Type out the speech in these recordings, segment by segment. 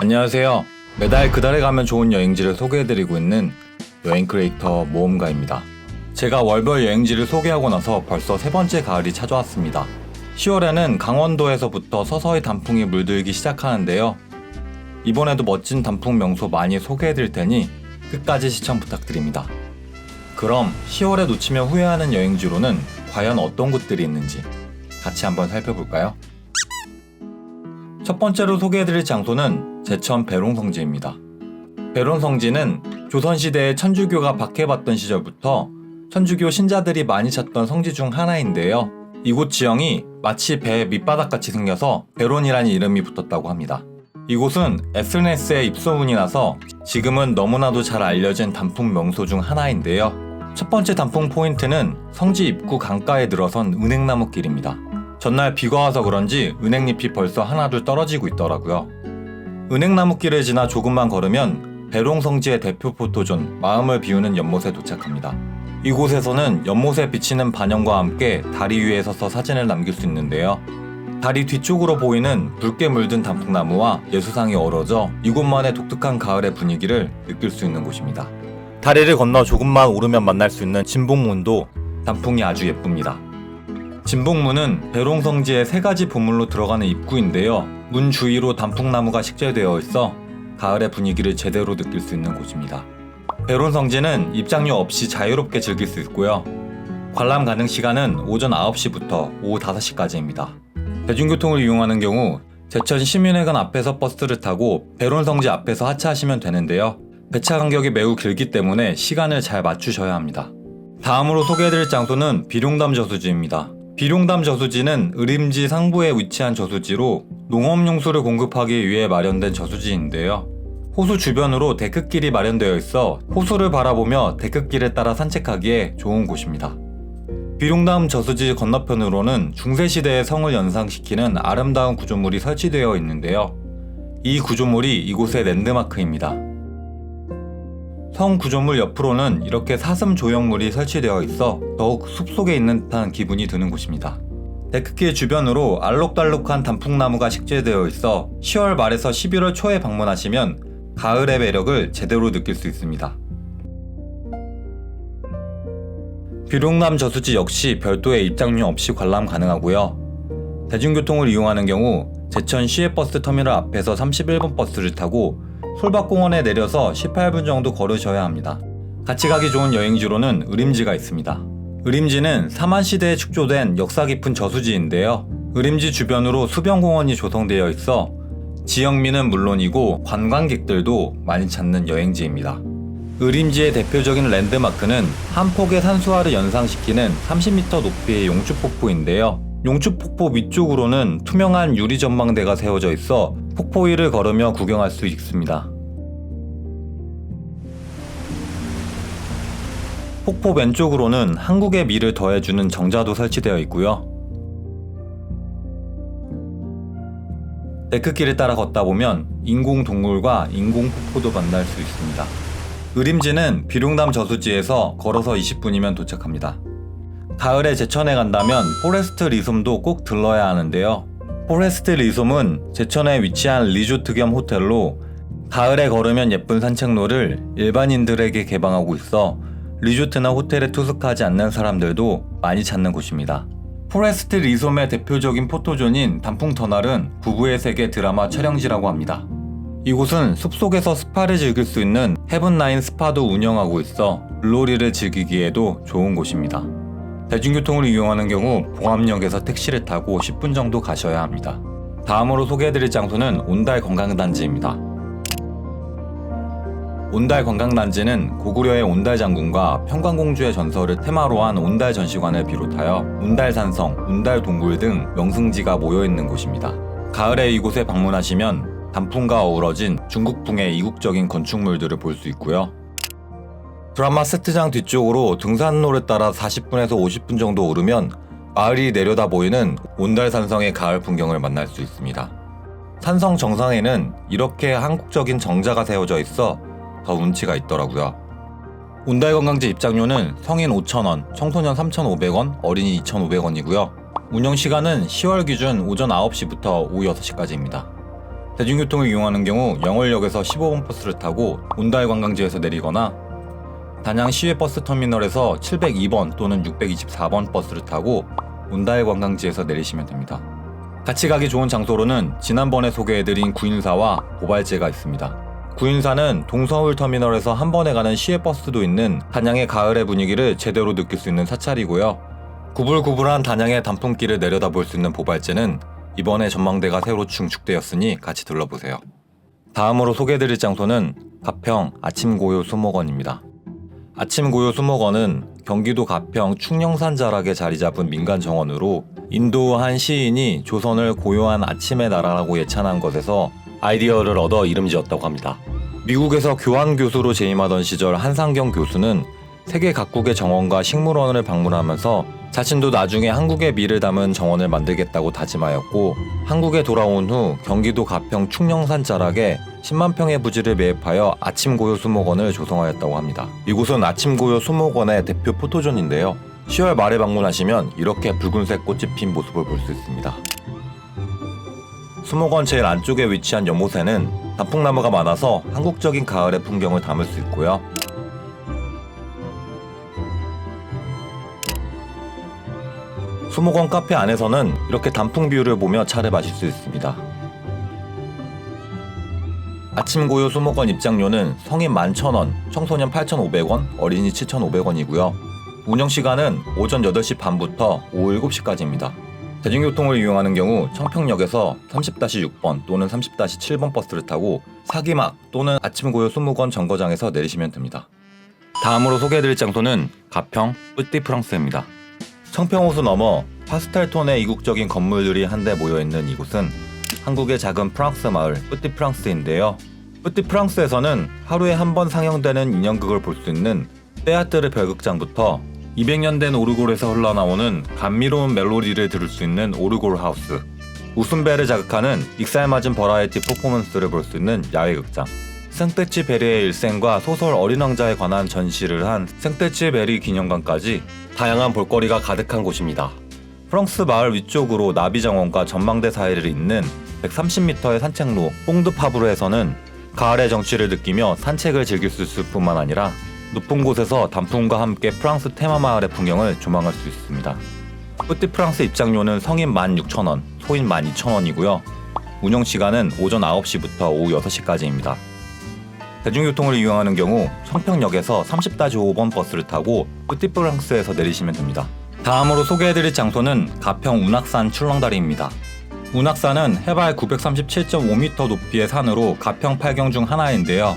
안녕하세요. 매달 그달에 가면 좋은 여행지를 소개해드리고 있는 여행 크리에이터 모험가입니다. 제가 월별 여행지를 소개하고 나서 벌써 세 번째 가을이 찾아왔습니다. 10월에는 강원도에서부터 서서히 단풍이 물들기 시작하는데요. 이번에도 멋진 단풍 명소 많이 소개해드릴 테니 끝까지 시청 부탁드립니다. 그럼 10월에 놓치면 후회하는 여행지로는 과연 어떤 곳들이 있는지 같이 한번 살펴볼까요? 첫 번째로 소개해드릴 장소는 제천 배롱성지입니다. 배롱성지는 조선시대에 천주교가 박해받던 시절부터 천주교 신자들이 많이 찾던 성지 중 하나인데요. 이곳 지형이 마치 배 밑바닥같이 생겨서 배론이라는 이름이 붙었다고 합니다. 이곳은 SNS에 입소문이 나서 지금은 너무나도 잘 알려진 단풍 명소 중 하나인데요. 첫 번째 단풍 포인트는 성지 입구 강가에 들어선 은행나무길입니다. 전날 비가 와서 그런지 은행잎이 벌써 하나둘 떨어지고 있더라고요. 은행나무길을 지나 조금만 걸으면 배롱성지의 대표 포토존 마음을 비우는 연못에 도착합니다. 이곳에서는 연못에 비치는 반영과 함께 다리 위에 서서 사진을 남길 수 있는데요. 다리 뒤쪽으로 보이는 붉게 물든 단풍나무와 예수상이 어우러져 이곳만의 독특한 가을의 분위기를 느낄 수 있는 곳입니다. 다리를 건너 조금만 오르면 만날 수 있는 진북문도 단풍이 아주 예쁩니다. 진북문은 배롱성지의 세 가지 보물로 들어가는 입구인데요. 문 주위로 단풍나무가 식재되어 있어 가을의 분위기를 제대로 느낄 수 있는 곳입니다. 배롱성지는 입장료 없이 자유롭게 즐길 수 있고요. 관람 가능 시간은 오전 9시부터 오후 5시까지입니다. 대중교통을 이용하는 경우 제천 시민회관 앞에서 버스를 타고 배롱성지 앞에서 하차하시면 되는데요. 배차 간격이 매우 길기 때문에 시간을 잘 맞추셔야 합니다. 다음으로 소개해드릴 장소는 비룡담 저수지입니다. 비룡담 저수지는 의림지 상부에 위치한 저수지로 농업용수를 공급하기 위해 마련된 저수지인데요. 호수 주변으로 데크길이 마련되어 있어 호수를 바라보며 데크길에 따라 산책하기에 좋은 곳입니다. 비룡담 저수지 건너편으로는 중세시대의 성을 연상시키는 아름다운 구조물이 설치되어 있는데요. 이 구조물이 이곳의 랜드마크입니다. 성 구조물 옆으로는 이렇게 사슴 조형물이 설치되어 있어 더욱 숲속에 있는 듯한 기분이 드는 곳입니다. 데크길 주변으로 알록달록한 단풍나무가 식재되어 있어 10월 말에서 11월 초에 방문하시면 가을의 매력을 제대로 느낄 수 있습니다. 비룡담 저수지 역시 별도의 입장료 없이 관람 가능하고요. 대중교통을 이용하는 경우 제천 시외버스 터미널 앞에서 31번 버스를 타고 솔밭공원에 내려서 18분 정도 걸으셔야 합니다. 같이 가기 좋은 여행지로는 의림지가 있습니다. 의림지는 삼한시대에 축조된 역사 깊은 저수지인데요. 의림지 주변으로 수변공원이 조성되어 있어 지역민은 물론이고 관광객들도 많이 찾는 여행지입니다. 의림지의 대표적인 랜드마크는 한 폭의 산수화를 연상시키는 30m 높이의 용주폭포인데요. 용주폭포 위쪽으로는 투명한 유리 전망대가 세워져 있어 폭포 위를 걸으며 구경할 수 있습니다. 폭포 왼쪽으로는 한국의 미를 더해주는 정자도 설치되어 있고요. 데크길을 따라 걷다 보면 인공동굴과 인공폭포도 만날 수 있습니다. 의림지는 비룡담 저수지에서 걸어서 20분이면 도착합니다. 가을에 제천에 간다면 포레스트 리솜도 꼭 들러야 하는데요. 포레스트 리솜은 제천에 위치한 리조트 겸 호텔로 가을에 걸으면 예쁜 산책로를 일반인들에게 개방하고 있어 리조트나 호텔에 투숙하지 않는 사람들도 많이 찾는 곳입니다. 포레스트 리솜의 대표적인 포토존인 단풍터널은 부부의 세계 드라마 촬영지라고 합니다. 이곳은 숲속에서 스파를 즐길 수 있는 헤븐라인 스파도 운영하고 있어 물놀이를 즐기기에도 좋은 곳입니다. 대중교통을 이용하는 경우 봉암역에서 택시를 타고 10분 정도 가셔야 합니다. 다음으로 소개해드릴 장소는 온달 관광단지입니다. 온달 관광단지는 고구려의 온달 장군과 평강공주의 전설을 테마로 한 온달 전시관을 비롯하여 온달산성, 온달동굴 등 명승지가 모여있는 곳입니다. 가을에 이곳에 방문하시면 단풍과 어우러진 중국풍의 이국적인 건축물들을 볼 수 있고요. 드라마 세트장 뒤쪽으로 등산로를 따라 40분에서 50분 정도 오르면 마을이 내려다 보이는 온달산성의 가을 풍경을 만날 수 있습니다. 산성 정상에는 이렇게 한국적인 정자가 세워져 있어 더 운치가 있더라고요. 온달관광지 입장료는 성인 5,000원, 청소년 3,500원, 어린이 2,500원이고요. 운영시간은 10월 기준 오전 9시부터 오후 6시까지입니다. 대중교통을 이용하는 경우 영월역에서 15번 버스를 타고 온달 관광지에서 내리거나 단양 시외 버스 터미널에서 702번 또는 624번 버스를 타고 온달 관광지에서 내리시면 됩니다. 같이 가기 좋은 장소로는 지난번에 소개해드린 구인사와 보발제가 있습니다. 구인사는 동서울 터미널에서 한 번에 가는 시외버스도 있는 단양의 가을의 분위기를 제대로 느낄 수 있는 사찰이고요. 구불구불한 단양의 단풍길을 내려다볼 수 있는 보발제는 이번에 전망대가 새로 증축되었으니 같이 둘러보세요. 다음으로 소개해드릴 장소는 가평 아침고요 수목원입니다. 아침고요 수목원은 경기도 가평 충령산 자락에 자리잡은 민간 정원으로 인도 한 시인이 조선을 고요한 아침의 나라라고 예찬한 것에서 아이디어를 얻어 이름 지었다고 합니다. 미국에서 교환 교수로 재임하던 시절 한상경 교수는 세계 각국의 정원과 식물원을 방문하면서 자신도 나중에 한국의 미를 담은 정원을 만들겠다고 다짐하였고, 한국에 돌아온 후 경기도 가평 충령산 자락에 10만 평의 부지를 매입하여 아침고요 수목원을 조성하였다고 합니다. 이곳은 아침고요 수목원의 대표 포토존인데요. 10월 말에 방문하시면 이렇게 붉은색 꽃이 핀 모습을 볼 수 있습니다. 수목원 제일 안쪽에 위치한 연못에는 단풍나무가 많아서 한국적인 가을의 풍경을 담을 수 있고요. 수목원 카페 안에서는 이렇게 단풍 뷰를 보며 차를 마실 수 있습니다. 아침고요 수목원 입장료는 성인 11,000원, 청소년 8,500원, 어린이 7,500원이고요. 운영시간은 오전 8시 반부터 오후 7시까지입니다. 대중교통을 이용하는 경우 청평역에서 30-6번 또는 30-7번 버스를 타고 사기막 또는 아침고요 수목원 정거장에서 내리시면 됩니다. 다음으로 소개해드릴 장소는 가평 뿌띠프랑스입니다. 청평호수 너머 파스텔톤의 이국적인 건물들이 한데 모여있는 이곳은 한국의 작은 프랑스 마을 뿌띠프랑스인데요. 뿌띠프랑스에서는 하루에 한 번 상영되는 인형극을 볼 수 있는 테아트르 별극장부터 200년 된 오르골에서 흘러나오는 감미로운 멜로디를 들을 수 있는 오르골 하우스, 웃음배를 자극하는 익살맞은 버라이티 퍼포먼스를 볼 수 있는 야외극장, 생떼치 베리의 일생과 소설 어린 왕자에 관한 전시를 한 생떼치 베리 기념관까지 다양한 볼거리가 가득한 곳입니다. 프랑스 마을 위쪽으로 나비정원과 전망대 사이를 잇는 130m의 산책로 뽕드파브르에서는 가을의 정취를 느끼며 산책을 즐길 수 있을 뿐만 아니라 높은 곳에서 단풍과 함께 프랑스 테마마을의 풍경을 조망할 수 있습니다. 뿌띠프랑스 입장료는 성인 16,000원, 소인 12,000원이고요. 운영시간은 오전 9시부터 오후 6시까지입니다. 대중교통을 이용하는 경우 청평역에서 30-5번 버스를 타고 뿌띠프랑스에서 내리시면 됩니다. 다음으로 소개해드릴 장소는 가평 운악산 출렁다리입니다. 운악산은 해발 937.5m 높이의 산으로 가평 8경 중 하나인데요.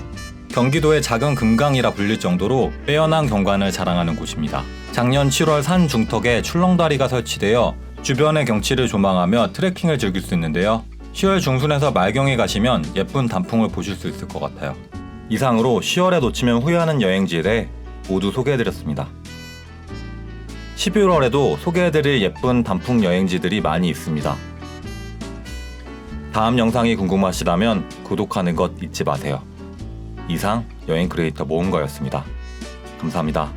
경기도의 작은 금강이라 불릴 정도로 빼어난 경관을 자랑하는 곳입니다. 작년 7월 산 중턱에 출렁다리가 설치되어 주변의 경치를 조망하며 트레킹을 즐길 수 있는데요. 10월 중순에서 말경에 가시면 예쁜 단풍을 보실 수 있을 것 같아요. 이상으로 10월에 놓치면 후회하는 여행지에 모두 소개해드렸습니다. 11월에도 소개해드릴 예쁜 단풍 여행지들이 많이 있습니다. 다음 영상이 궁금하시다면 구독하는 것 잊지 마세요. 이상 여행 크리에이터 모험가였습니다. 감사합니다.